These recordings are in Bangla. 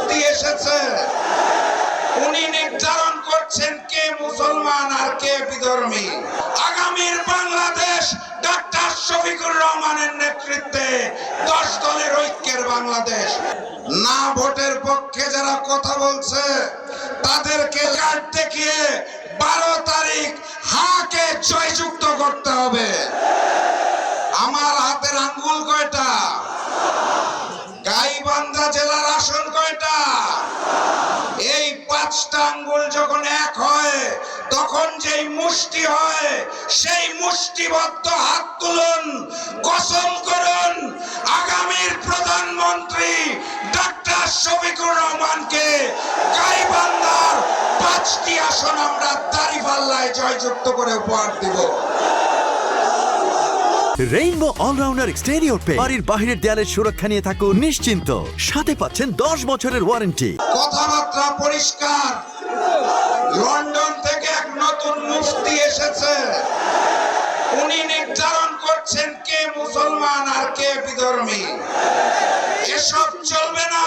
মুফতি এসেছে, উনি নির্ধারণ করছেন কে মুসলমান আর কে বিধর্মী। আগামীর বাংলাদেশ ডাক্তার শফিকুর রহমানের নেতৃত্বে 10 দলের ঐক্যের বাংলাদেশ। না ভোটের পক্ষে যারা কথা বলছে তাদেরকে কার্ড দেখিয়ে 12 তারিখ হাকে জয়যুক্ত করতে হবে। আমার হাতের আঙ্গুল কয়টা? গাইবান্ধা জেলার আসন কয়টা? এই 5টা আঙ্গুল যখন এক হয় তখন যেই মুষ্টি হয়, সেই মুষ্টিবদ্ধ হাত তুলুন, কসম করুন আগামীর প্রধানমন্ত্রী ডাক্তার শফিকুর রহমানকে গাইবান্ধার 5টি আসন আমরা দাঁড়িপাল্লায় জয়যুক্ত করে উপহার দিব। রেইনবো অলরাউন্ডার এক্সটেরিয়র পে বাড়ির বাহিরের দেয়ালের সুরক্ষা নিয়ে থাকুন নিশ্চিন্ত, সাথে পাচ্ছেন 10 বছরের ওয়ারেন্টি। কথাবার্তা পরিষ্কার। লন্ডন থেকে এক নতুন মুফতি এসেছে, উনি নির্ধারণ করছেন কে মুসলমান আর কে বিধর্মী। এসব চলবে না।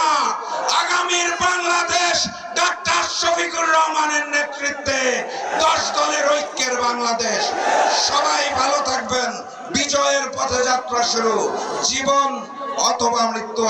আগামীর বাংলাদেশ ডাক্তার শফিকুর রহমানের নেতৃত্বে 10 দলের ঐক্যের বাংলাদেশ। সবাই ভালো থাকবেন। বিজয়ের পথে যাত্রা শুরু। জীবন অথবা মৃত্যু।